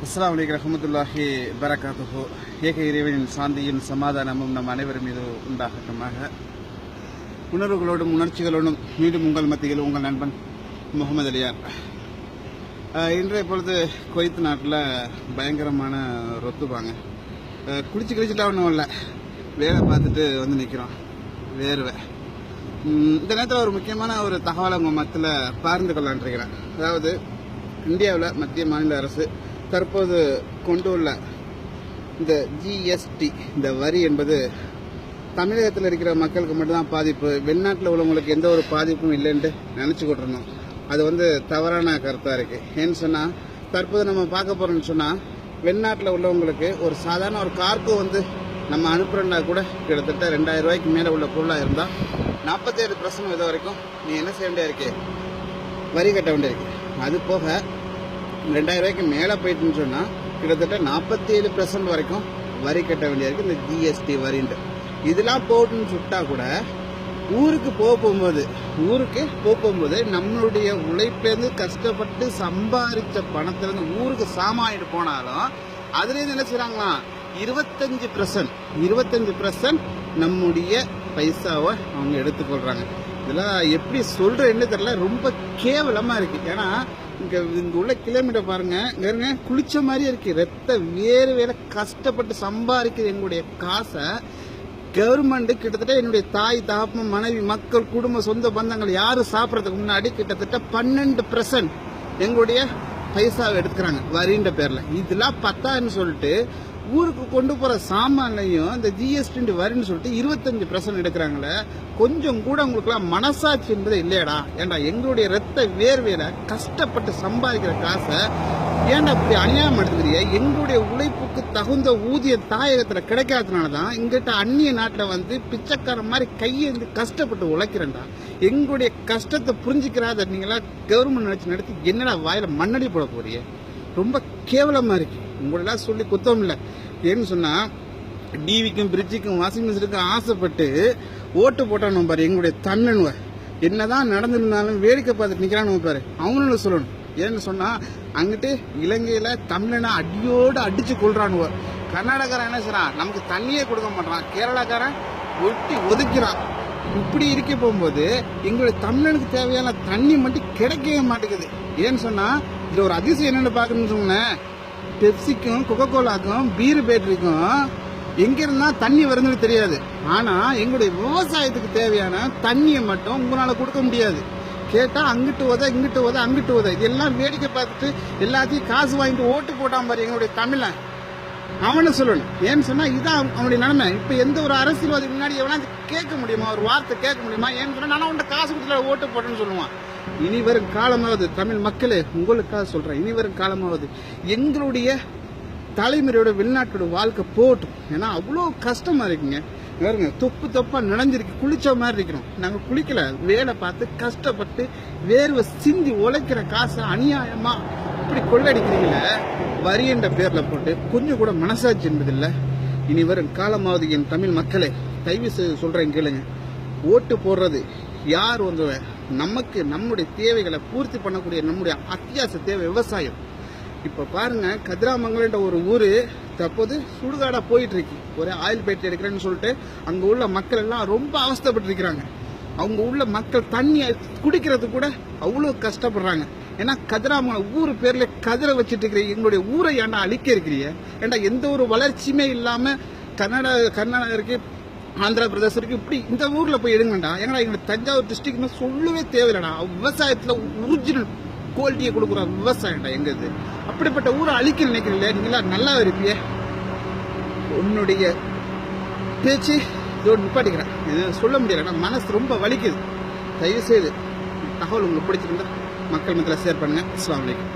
அஸ்ஸலாமு அலைக்கும் ரஹ்மத்துல்லாஹி பரகாத்துஹு. ஏக இறைவனின் சாந்தியும் சமாதானமும் நம் அனைவர் மீது உண்டாகட்டுமாக. உணர்வுகளோடும் உணர்ச்சிகளோடும் மீண்டும் உங்கள் மத்தியில் உங்கள் நண்பன் முகமது அலியார். இன்றைய பொழுது குவைத் நாட்டில் பயங்கரமான ரொத்துப்பாங்க. குளிச்சு கிழிச்சுட்டா ஒன்றும் இல்லை, வேலை பார்த்துட்டு வந்து நிற்கிறோம், வேர்வை. இந்த நேரத்தில் ஒரு முக்கியமான ஒரு தகவலை உங்கள் மத்தியில் பகிர்ந்து கொள்ளான்னு இருக்கிறேன். அதாவது இந்தியாவில் மத்திய மாநில அரசு தற்போது கொண்டு உள்ள இந்த ஜிஎஸ்டி, இந்த வரி என்பது தமிழகத்தில் இருக்கிற மக்களுக்கு மட்டும்தான் பாதிப்பு, வெளிநாட்டில் உள்ளவங்களுக்கு எந்த ஒரு பாதிப்பும் இல்லைன்ட்டு நினச்சிக்கிட்டு இருந்தோம். அது தவறான கருத்தாக இருக்குது. ஏன்னு சொன்னால் தற்போது நம்ம பார்க்க போகிறோம்னு சொன்னால் வெளிநாட்டில் உள்ளவங்களுக்கு ஒரு சாதாரண ஒரு கார்க்கு நம்ம அனுப்புகிறோன்னா கூட கிட்டத்தட்ட 2000 ரூபாய்க்கு மேலே உள்ள பொருளாக இருந்தால் 47% இது வரைக்கும் நீ என்ன செய்ய வேண்டிய இருக்கு, வரி கட்ட வேண்டியிருக்கு. அது போக 2000 ரூபாய்க்கு மேலே போயிட்டுன்னு சொன்னால் கிட்டத்தட்ட 47% வரைக்கும் வரி கட்ட வேண்டியிருக்கு, இந்த ஜிஎஸ்டி வரின்ட்டு. இதெல்லாம் போட்டுன்னு சுட்டா கூட ஊருக்கு போகும்போது நம்மளுடைய உழைப்பேருந்து கஷ்டப்பட்டு சம்பாதிச்ச பணத்திலேருந்து ஊருக்கு சாமானிட்டு போனாலும் அதுலேருந்து என்ன செய்கிறாங்களாம், 25% நம்முடைய பைசாவை அவங்க எடுத்துக்கொள்கிறாங்க. இதெல்லாம் எப்படி சொல்கிறேன்னு தெரியல, ரொம்ப கேவலமாக இருக்குது. ஏன்னா இங்கே உள்ள கிலோமீட்டர் பாருங்க, இங்கே குளிச்ச மாதிரியே இருக்குது. ரத்த வேறு கஷ்டப்பட்டு சம்பாதிக்கிற எங்களுடைய காசை கவர்மெண்ட் கிட்டத்தட்ட என்னுடைய தாய், தாப்பம், மனைவி, மக்கள், குடும்ப, சொந்த பந்தங்கள் யாரும் சாப்பிட்றதுக்கு முன்னாடி கிட்டத்தட்ட 12% எங்களுடைய பைசாவை எடுத்துக்கிறாங்க வரின்ற பேரில். இதெல்லாம் பத்தான்னு சொல்லிட்டு ஊருக்கு கொண்டு போகிற சாமான்லையும் இந்த ஜிஎஸ்டி வரின்னு சொல்லிட்டு 25% எடுக்கிறாங்களே. கொஞ்சம் கூட உங்களுக்குலாம் மனசாட்சி என்பது இல்லையடா? ஏன்டா எங்களுடைய ரத்த வேர்வையில கஷ்டப்பட்டு சம்பாதிக்கிற காசை ஏன்டா இப்படி அநியாயம் எடுத்துக்கிறிய? எங்களுடைய உழைப்புக்கு தகுந்த ஊதியம் தாயகத்தில் கிடைக்காததுனால தான் இங்கிட்ட அந்நிய நாட்டில் பிச்சைக்கார மாதிரி கையேந்து கஷ்டப்பட்டு உழைக்கிறேன்டா. எங்களுடைய கஷ்டத்தை புரிஞ்சுக்கிறாத நீங்களா கவர்மெண்ட் நினைச்சு நடத்தி என்னடா வாயில மண்ணடி போட போறிய? ரொம்ப கேவலமா இருக்கு. உங்களெல்லாம் சொல்லி குத்தம் இல்லை. ஏன்னு சொன்னா டிவிக்கும் பிரிட்ஜுக்கும் வாஷிங் மிஷினுக்கும் ஆசைப்பட்டு ஓட்டு போட்டானு பாரு எங்களுடைய தமிழனுவ. என்னதான் நடந்திருந்தாலும் வேடிக்கை பார்த்துட்டு நிக்கிறானு பாரு, அவங்களும் சொல்லணும். ஏன்னு சொன்னா அங்கிட்டு இலங்கையில தமிழனை அடியோடு அடிச்சு கொள்றானுவ. கர்நாடகாரன் என்ன செய்யறான், நமக்கு தண்ணியே கொடுக்க மாட்டான். கேரளாக்காரன் ஒட்டி ஒதுக்கிறான். இப்படி இருக்க போகும்போது எங்களுடைய தமிழனுக்கு தேவையான தண்ணி மட்டும் கிடைக்கவே மாட்டேங்குது. ஏன்னு சொன்னா இதுல ஒரு அதிசயம் என்னன்னு பாக்கணும்னு சொன்னேன், பெப்சிக்கும் கொக்கோ கோலாக்கும் பீர் பேட்டரிக்கும் எங்க இருந்தா தண்ணி வருதுன்னு தெரியாது. ஆனா எங்களுடைய விவசாயத்துக்கு தேவையான தண்ணியை மட்டும் உங்களால கொடுக்க முடியாது. கேட்டா அங்கிட்டு இங்கிட்டு அங்கிட்டு இதெல்லாம் வேடிக்கை பார்த்துட்டு எல்லாத்தையும் காசு வாங்கிட்டு ஓட்டு போட்டான் பாரு எங்களுடைய தமிழன். அவனை சொல்லணும். ஏன்னு சொன்னா இதான் அவனுடைய நிலைமை. இப்ப எந்த ஒரு அரசியல்வாதி முன்னாடி எவனா கேட்க முடியுமா, ஒரு வார்த்தை கேட்க முடியுமா? ஏன்னு சொன்னா நான் உன்ட்ட காசு கொடுத்துல ஓட்டு போட்டேன்னு சொல்லுவான். இனி வரும் காலமாவது தமிழ் மக்களே, உங்களுக்காக சொல்றேன், இனி வரும் காலமாவது எங்களுடைய தலைமுறையோட வெளிநாட்டோட வாழ்க்கை போட்டும். ஏன்னா அவ்வளோ கஷ்டமா இருக்குங்க. பாருங்க, தொப்பா நினைஞ்சிருக்கு, குளிச்ச மாதிரி இருக்கிறோம். நாங்க குளிக்கல, வேலை பார்த்து கஷ்டப்பட்டு வேர்வை சிந்தி உழைக்கிற காசை அநியாயமா இப்படி கொள்ளடிக்கிறீங்கள வரி என்ற பேர்ல போட்டு கொஞ்சம் கூட மனசாட்சி என்பதில்லை. இனி வரும் காலமாவது என் தமிழ் மக்களே, தயவு செய்து சொல்றேன் கேளுங்க. ஓட்டு போடுறது யார் நமக்கு நம்முடைய தேவைகளை பூர்த்தி பண்ணக்கூடிய நம்முடைய அத்தியாவசிய தேவை விவசாயம். இப்ப பாருங்க, கதிராமங்கலன்ற ஒரு ஊரு தற்போது சுடுகாடா போயிட்டு இருக்கு. ஒரு ஆயில் பேட்டரி எடுக்கிறேன்னு சொல்லிட்டு அங்க உள்ள மக்கள் எல்லாம் ரொம்ப அவஸ்தைப்பட்டு இருக்கிறாங்க. அவங்க உள்ள மக்கள் தண்ணி குடிக்கிறது கூட அவ்வளவு கஷ்டப்படுறாங்க. ஏன்னா கதிராமங்கலம் ஊரு பேர்ல கதிரை வச்சுட்டு இருக்கிற எங்களுடைய ஊரை ஏன்டா அழிக்க இருக்கிறீங்க? ஏன்டா எந்த ஒரு வளர்ச்சியுமே இல்லாம கர்நாடகா இருக்கு, ஆந்திர பிரதேசம் இருக்கு, இப்படி இந்த ஊர்ல போய் எடுங்கடா. ஏன்னா எங்களுடைய தஞ்சாவூர் டிஸ்ட்ரிக்ட் சொல்லவே தேவையில்லடா. விவசாயத்துல ஒரிஜினல் குவாலிட்டியை கொடுக்குற விவசாயம்டா எங்கது. அப்படிப்பட்ட ஊரை அழிக்க நினைக்கிறீங்களே, நீங்களா நல்லா இருப்பிய. உன்னுடைய பேச்சு இதோடு நிப்பாட்டிக்கிறேன், இது சொல்ல முடியல, மனசு ரொம்ப வலிக்குது. தயவு செய்து தகவல் உங்களுக்கு பிடிச்சிருந்தா மக்கள் மத்தியில் ஷேர் பண்ணுங்க. அஸ்ஸலாமு அலைக்கும்.